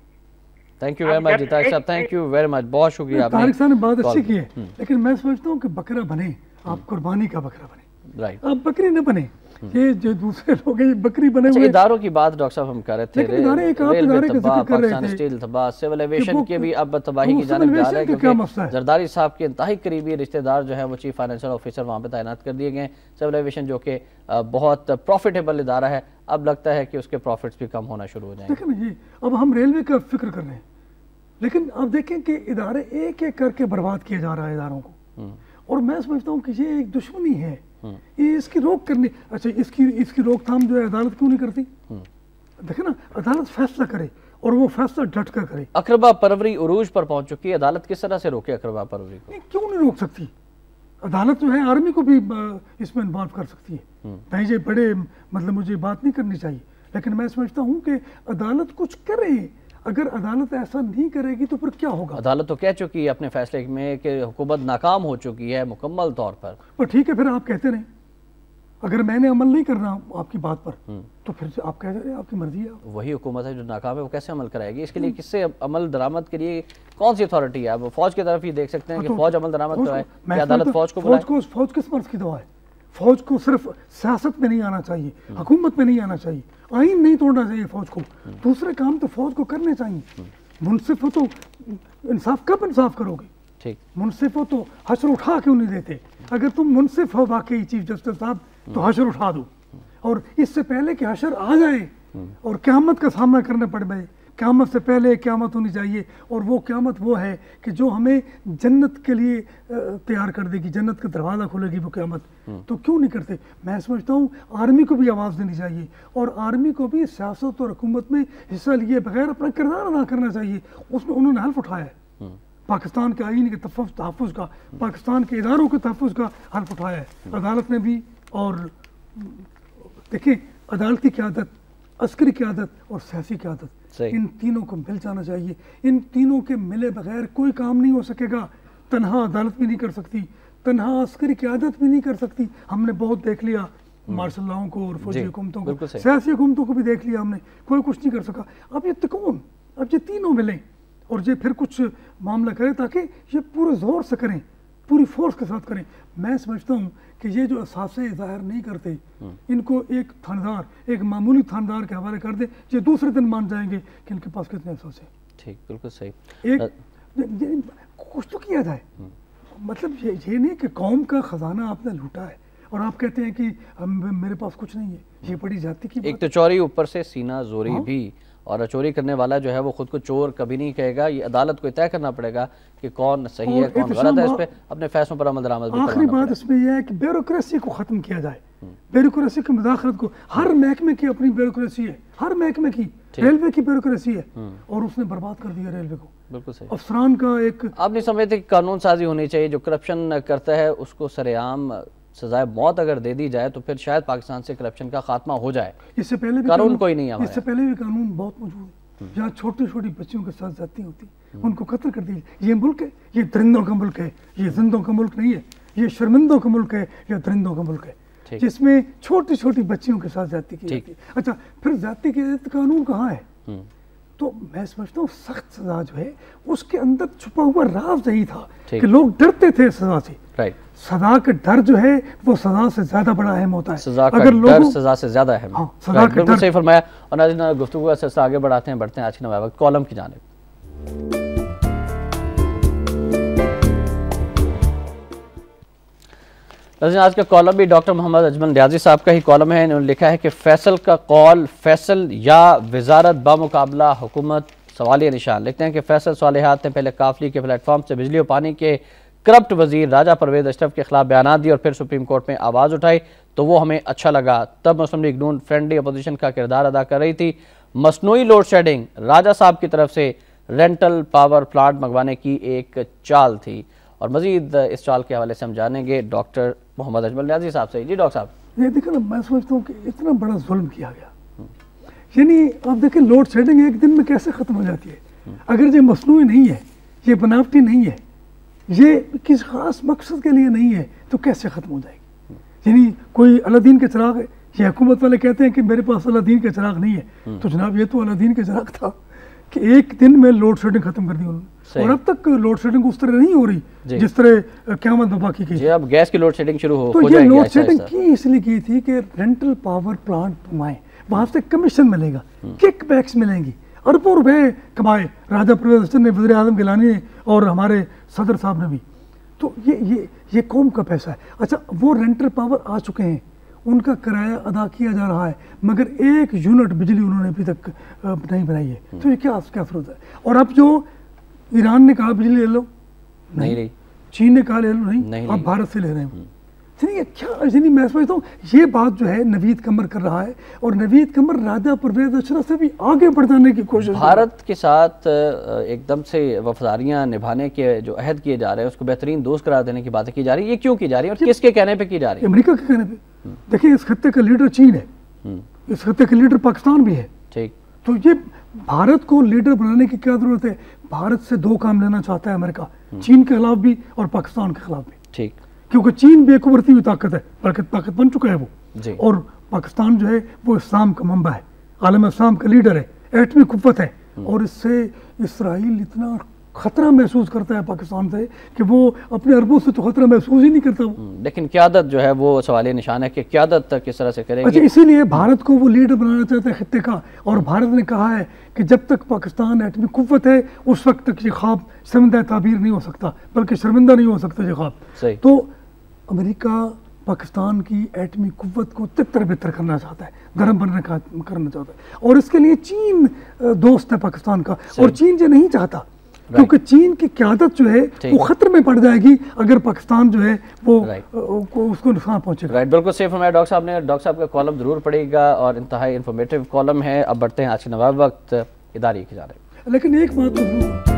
Thank you very much Tariq साहब, थैंक यू वेरी मच, बहुत शुक्रिया। तारिक साहब ने बात अच्छी की है, लेकिन मैं समझता हूँ कि बकरा बने, आप कुर्बानी का बकरा बने, राइट, आप बकरी न बने। ये जो दूसरे लोग हैं बकरी बने हुए। इदारों की बात डॉक्टर साहब हम कर रहे थे, रेलवे तबाह, पाकिस्तान स्टील तबाह, सिविल एविएशन के भी अब तबाही की जानिब जा रहा है क्योंकि जरदारी साहब के इंतहाई करीबी रिश्तेदार जो है वो चीफ फाइनेंशियल ऑफिसर वहाँ पे तैनात कर दिए गए। सिविल एविएशन जो कि बहुत प्रॉफिटेबल इदारा है, अब लगता है कि उसके प्रॉफिट्स भी कम होना शुरू हो जाएंगे। देखिए ना, ये अब हम रेलवे का फिक्र कर रहे हैं, लेकिन अब देखें कि इदारे एक एक करके बर्बाद किया जा रहा है इदारों को, और मैं समझता हूँ कि ये एक दुश्मनी है, ये इसकी रोक करनी। अच्छा, इसकी रोकथाम जो है अदालत क्यों नहीं करती? देखे ना, अदालत फैसला करे और वो फैसला डट कर करे। अकरबा परवरी उरूज पर पहुंच चुकी है, अदालत किस तरह से रोके अकरबा परवरी को? क्यों नहीं रोक सकती? अदालत जो है आर्मी को भी इसमें इन्वॉल्व कर सकती है। भाई बड़े मतलब मुझे बात नहीं करनी चाहिए, लेकिन मैं समझता हूँ कि अदालत कुछ करे। अगर अदालत ऐसा नहीं करेगी तो फिर क्या होगा? अदालत तो कह चुकी है अपने फैसले में कि हुकूमत नाकाम हो चुकी है मुकम्मल तौर पर। ठीक है, फिर आप कहते रहे, अगर मैंने अमल नहीं करना आपकी बात पर तो फिर आप कह रहे हैं आपकी मर्जी है। वही हुकूमत है जो नाकाम है, वो कैसे अमल कराएगी? इसके लिए किससे अमल दरामद के लिए कौन सी अथॉरिटी है? अब फौज की तरफ ही देख सकते हैं कि फौज अमल दरामद कराए, अदालत फौज को बुलाए। फौज किस मर्ज की दवा है? फौज को सिर्फ सियासत में नहीं आना चाहिए, हुकूमत में नहीं आना चाहिए, आईन नहीं तोड़ना चाहिए फौज को। दूसरे काम तो फौज को करने चाहिए। मुनसिफ हो तो इंसाफ, कब इंसाफ करोगे? ठीक, मुनसिफ हो तो हशर उठा क्यों नहीं देते? अगर तुम मुनसिफ हो वाकई चीफ जस्टिस साहब तो हशर उठा दो, और इससे पहले कि हशर आ जाए और क़यामत का सामना करना पड़े, क़यामत से पहले क़यामत होनी चाहिए। और वो क़यामत वो है कि जो हमें जन्नत के लिए तैयार कर देगी, जन्नत का दरवाज़ा खोलेगी वो क़यामत। तो क्यों नहीं करते? मैं समझता हूँ आर्मी को भी आवाज़ देनी चाहिए, और आर्मी को भी सियासत और हुकूमत में हिस्सा लिए बगैर अपना किरदार अदा करना चाहिए। उसमें उन्होंने हल्फ उठाया है, पाकिस्तान के आईन के तहफ़्फ़ुज़ का, पाकिस्तान के इदारों के तहफ़्फ़ुज़ का हल्फ उठाया है अदालत ने भी। और देखिए, अदालती क़यादत, अस्करी क़यादत और सियासी क़यादत, इन तीनों को मिल जाना चाहिए। इन तीनों के मिले बगैर कोई काम नहीं हो सकेगा। तन्हा अदालत भी नहीं कर सकती, तन्हा अस्करी क़यादत भी नहीं कर सकती। हमने बहुत देख लिया मार्शल लॉ को और फौजी हुकूमतों को, सियासी हुकूमतों को भी देख लिया हमने, कोई कुछ नहीं कर सका। अब ये तिकोन, अब ये तीनों मिलें और ये फिर कुछ मामला करें ताकि ये पूरे जोर से करें, पूरी फोर्स के साथ करें। मैं समझता हूँ कि ये जो असासे ज़ाहिर नहीं करते, इनको एक थानेदार, एक मामूली थानेदार के हवाले कर दे, ये दूसरे दिन मान जाएंगे कि इनके पास कितने अहसास है। ठीक, बिल्कुल सही। एक कुछ तो किया जाए। मतलब ये नहीं कि कौम का खजाना आपने लूटा है और आप कहते हैं कि मेरे पास कुछ नहीं है। ये बड़ी जाति की एक तो चोरी ऊपर से सीना जोरी भी, और चोरी करने वाला जो है वो खुद को चोर कभी नहीं कहेगा। ये अदालत को तय करना पड़ेगा कि कौन सही है कौन गलत है, इस पे अपने फैसलों पर अमल दरामद भी। आखिरी बात इसमें यह है कि ब्यूरोक्रेसी को खत्म किया जाए, ब्यूरोक्रेसी की मुदाखलत को। हर महकमे की अपनी ब्यूरोक्रेसी है, हर महकमे की, रेलवे की ब्यूरोक्रेसी है और उसने बर्बाद कर दिया रेलवे को। बिल्कुल सही। अफसरान का एक, आप नहीं समझते कि कानून साजी होनी चाहिए? जो करप्शन करता है उसको सरेआम सजाए मौत अगर दे दी जाए तो फिर शायद पाकिस्तान से करप्शन का खात्मा हो जाए। इससे पहले भी कानून कोई नहीं है, इससे पहले भी कानून बहुत मौजूद है जहाँ छोटी छोटी बच्चियों के साथ जाती होती, उनको कत्ल कर दीजिए। ये मुल्क है, ये दरिंदों का मुल्क है, ये जिंदों का मुल्क नहीं है। ये शर्मिंदों का मुल्क है या दरिंदों का मुल्क है, जिसमें छोटी छोटी बच्चियों के साथ जाती की जाती है। अच्छा, फिर जाति के कानून कहाँ है? तो मैं समझता हूँ सख्त सजा जो है उसके अंदर छुपा हुआ राज यही था कि लोग डरते थे सजा से। राइट, सजा का डर जो है वो सजा से ज्यादा बड़ा अहम होता है। सजा का डर सजा से ज्यादा अहम है। बिल्कुल सही फरमाया। और नाज़रीन, गुफ्तगू का सिलसिला आगे बढ़ते हैं आज के नए वक्त कॉलम की जानिब। आज का कॉलम भी डॉक्टर मोहम्मद अजमल रियाजी साहब का ही कॉलम है। इन्होंने लिखा है कि फैसल का कौल, फैसल या वजारत बामुकाबला हुकूमत, सवालिया निशान। लिखते हैं कि फैसल सालिहात ने पहले काफली के प्लेटफॉर्म से बिजली और पानी के करप्ट वजीर राजा परवेज अशरफ के खिलाफ बयान दिए और फिर सुप्रीम कोर्ट में आवाज़ उठाई तो वो हमें अच्छा लगा। तब मुस्लिम लीग नून फ्रेंडली अपोजिशन का किरदार अदा कर रही थी। मसनूई लोड शेडिंग राजा साहब की तरफ से रेंटल पावर प्लांट मंगवाने की एक चाल थी। और मजीद इस चाल के हवाले से हम जानेंगे डॉक्टर मोहम्मद अजमल न्याजी साहब से। जी डॉक्टर साहब, ये देखो ना, मैं समझता हूँ कि इतना बड़ा जुल्म किया गया। यानी आप देखें लोड शेडिंग एक दिन में कैसे ख़त्म हो जाती है। अगर ये मसनूई नहीं है, ये बनावटी नहीं है, ये किस खास मकसद के लिए नहीं है, तो कैसे ख़त्म हो जाएगी। यानी कोई अलादीन के चिराग है, ये हुकूमत वाले कहते हैं कि मेरे पास अलादीन के चिराग नहीं है, तो जनाब ये तो अलादीन के चिराग था कि एक दिन में लोड शेडिंग खत्म कर दी उन्होंने। और अब तक लोड शेडिंग उस तरह नहीं हो रही जिस तरह क़यामत में बाकी की। अब गैस की लोड शेडिंग शुरू हो तो ये लोड शेडिंग की इसलिए की थी कि रेंटल पावर प्लांट बनवाएं, वहां से कमीशन मिलेगा, किक बैक्स मिलेंगी, अरबों रुपए कमाए राजा परवेज अशरफ ने, वज़ीर आज़म गिलानी ने और हमारे सदर साहब ने भी। तो ये कौम का पैसा है। अच्छा, वो रेंटल पावर आ चुके हैं, उनका किराया अदा किया जा रहा है, मगर एक यूनिट बिजली उन्होंने अभी तक नहीं बनाई है। तो ये क्या ज़रूरत है। और अब जो ईरान ने कहा बिजली ले लो, नहीं रही, चीन ने कहा ले लो, नहीं, अब भारत से ले रहे हैं। क्या मैं समझता हूँ ये बात जो है नवीद कमर कर रहा है, और नवीद कमर राजा परवेज अशरफ से भी आगे बढ़ जाने की कोशिश। भारत के साथ एकदम से वफादारियाँ निभाने के जो अहद किए जा रहे हैं उसको बेहतरीन दोस्त करार देने की बातें की जा रही है। ये क्यों की जा रही है और किसके कहने पे की जा रही है? अमेरिका के कहने पे। देखिए, इस खत्ते का लीडर चीन है, इस खत्ते का लीडर पाकिस्तान भी है। ठीक, तो ये भारत को लीडर बनाने की क्या जरूरत है? भारत से दो काम लेना चाहता है अमेरिका, चीन के खिलाफ भी और पाकिस्तान के खिलाफ भी। ठीक, क्योंकि चीन भी एक उभरती हुई ताकत है, बल्कि ताकत बन चुका है वो, और पाकिस्तान जो है वो इस्लाम का मंबा है, आलम इस्लाम का लीडर है, एटमी कुव्वत है। और इससे इसराइल इतना खतरा महसूस करता है पाकिस्तान से कि वो अपने अरबों से तो खतरा महसूस ही नहीं करता वो। लेकिन क़यादत जो है वो सवाल निशान है कि क़यादत किस तरह से करेंगे। अच्छा, इसीलिए भारत को वो लीडर बनाना चाहता है खत्ते का, और भारत ने कहा है कि जब तक पाकिस्तान एटमी कुव्वत है उस वक्त तक ये ख्वाब शर्मिंदा ताबीर नहीं हो सकता, बल्कि शर्मिंदा नहीं हो सकता ये ख्वाब। तो अमेरिका पाकिस्तान की एटमी कुव्वत को तितर बितर करना चाहता है, गरम करना चाहता है, और इसके लिए चीन दोस्त है पाकिस्तान का, और चीन जो नहीं चाहता, क्योंकि चीन की क़यादत जो है वो खतरे में पड़ जाएगी अगर पाकिस्तान जो है वो उसको नुकसान पहुंचेगा। राइट, बिल्कुल सही फरमाया डॉक्टर साहब ने। डॉक्टर साहब का कॉलम जरूर पढ़ेगा और इंतहाई इंफॉर्मेटिव कॉलम है। अब बढ़ते हैं आज के नवाब वक्त इदारे की जानिब। लेकिन एक बात तो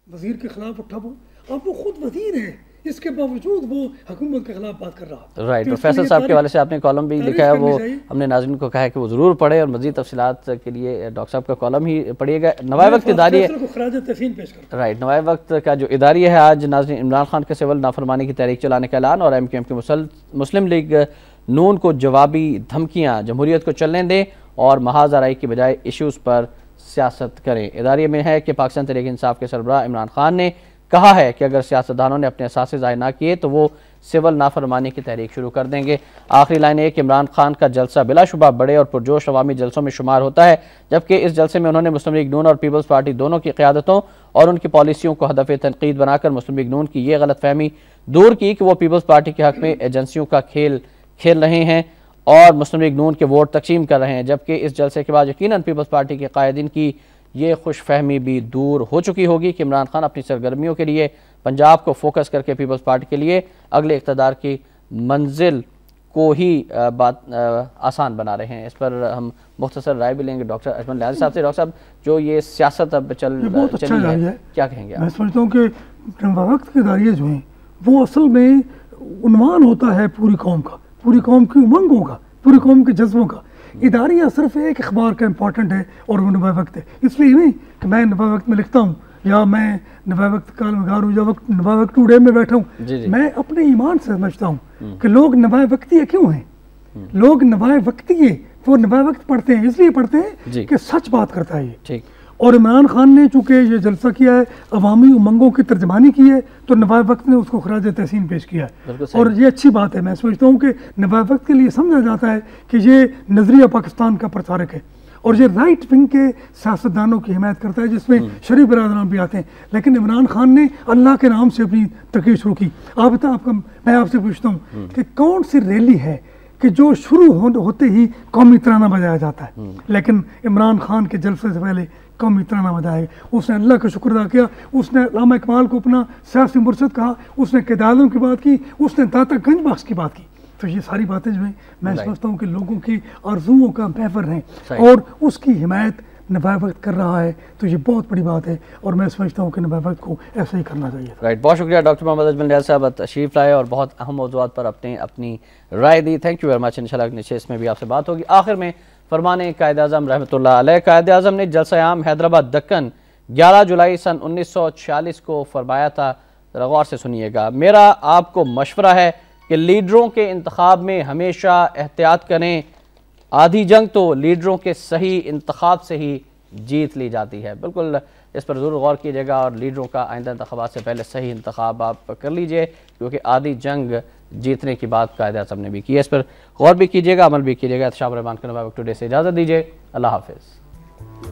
वजीर के खिलाफ उठा वो, अब वो खुद वजीर है, इसके बावजूद वो हुकूमत के खिलाफ बात कर रहा है। राइट, प्रोफेसर साहब के हवाले से आपने कॉलम भी लिखा है, वो हमने नाज़रीन को कहा है कि वो ज़रूर पढ़े और मज़ीद तफसीलात के लिए डॉक्टर साहब का कॉलम ही पढ़िएगा। नवाब वक्त इदारी है, राइट, नवाब वक्त का जो इदारी है आज नाज़रीन, इमरान खान के सिविल नाफरमानी की तहरीक चलाने का ऐलान और MQM की मुस्लिम लीग नून को जवाबी धमकियाँ, जमहूरियत को चलने दें और महाज आराई की बजाय इशूज़ पर सियासत करें। इदारे में है कि पाकिस्तान तहरीक इंसाफ के सरबराह इमरान खान ने कहा है कि अगर सियासतदानों ने अपने असासे ज़ाहिर ना किए तो वो सिविल नाफरमानी की तहरीक शुरू कर देंगे। आखिरी लाइन है कि इमरान खान का जलसा बिलाशुबा बड़े और पुरजोश अवामी जलसों में शुमार होता है, जबकि इस जलसे में उन्होंने मुस्लिम लीग नून और पीपल्स पार्टी दोनों की क़यादतों और उनकी पॉलिसियों को हदफ तनकीद बनाकर मुस्लिम लीग नून की ये गलत फहमी दूर की कि वो पीपल्स पार्टी के हक़ में एजेंसियों का खेल खेल रहे हैं और मुस्लिम लीग नून के वोट तकसीम कर रहे हैं। जबकि इस जलसे के बाद यकीनन पीपल्स पार्टी के कायदीन की ये खुश फहमी भी दूर हो चुकी होगी कि इमरान खान अपनी सरगर्मियों के लिए पंजाब को फोकस करके पीपल्स पार्टी के लिए अगले इक़्तिदार की मंजिल को ही आसान बना रहे हैं। इस पर हम मुख्तसर राय भी लेंगे डॉक्टर अजमल न्याजी साहब से। डॉक्टर साहब, जो ये सियासत अब चली है, क्या कहेंगे? मैं समझता हूँ कि वक्त के दायरे जो हैं वो असल में उन्वान होता है पूरी कौम का, पूरी कौम की उमंगों का, पूरी कौम के जज्बों का। इदारिया सिर्फ एक अखबार का इम्पोर्टेंट है और वो नवाब वक्त है, इसलिए नहीं कि मैं नवाब वक्त में लिखता हूँ या मैं नवाब वक्त कालमगार हूँ या नवाब वक्त टुडे में बैठा हूँ। मैं अपने ईमान से समझता हूँ कि लोग नवाब वक्तिये क्यों हैं। लोग नवाब वक्तिये वो नवाब वक्त पढ़ते हैं, इसलिए पढ़ते हैं कि सच बात करता है ये। और इमरान खान ने चूँकि ये जलसा किया है, अवामी उमंगों की तर्जमानी की है, तो नवाब वक्त ने उसको खराज तहसीन पेश किया है और ये अच्छी बात है। मैं समझता हूँ कि नवाब वक्त के लिए समझा जाता है कि ये नज़रिया पाकिस्तान का प्रचारक है और ये राइट विंग के सियासतदानों की हिमायत करता है, जिसमें शरीफ बरादरान भी आते हैं। लेकिन इमरान खान ने अल्लाह के नाम से अपनी तकरीर शुरू की। मैं आपसे पूछता हूँ कि कौन सी रैली है कि जो शुरू होते ही कौमी तराना बजाया जाता है, लेकिन इमरान खान के जलसे से पहले कौम इतना ना बजाएगा। उसने अल्लाह का शुक्र अदा किया, उसने अल्लामा इकबाल को अपना सियासी मुर्शद कहा, उसने क़यादत की बात की, उसने दाता गंज बख्श की बात की। तो ये सारी बातें जो है मैं समझता हूँ कि लोगों की आरज़ुओं का महवर है और उसकी हिमायत नवाब वक्त कर रहा है, तो ये बहुत बड़ी बात है और मैं समझता हूँ कि नवाब वक्त को ऐसा ही करना चाहिए। राइट, बहुत शुक्रिया डॉक्टर मोहम्मद अजमल नियाज़ साहब तशरीफ़ लाए और बहुत अहम मौज़ूआत पर अपनी राय दी। Thank you very much. इंशाल्लाह नशस्त में भी आपसे बात होगी। आखिर में फरमाने कायद-ए-आज़म रहमतुल्लाह अलैह, कायद-ए-आज़म ने जलसा-ए-आम हैदराबाद दक्कन 11 जुलाई सन 1946 को फरमाया था, ज़रा गौर से सुनिएगा। मेरा आपको मशवरा है कि लीडरों के इंतखाब में हमेशा एहतियात करें। आधी जंग तो लीडरों के सही इंतखाब से ही जीत ली जाती है। बिल्कुल इस पर ज़रूर गौर कीजिएगा और लीडरों का आइंदा इंतखाबात से पहले सही इंतखाब आप कर लीजिए, क्योंकि आधी जंग जीतने की बात कायद-ए-आज़म ने भी की है। इस पर गौर भी कीजिएगा, अमल भी कीजिएगा। शाह रहमान को नवाब टुडे से इजाज़त दीजिए। अल्लाह हाफ़िज़।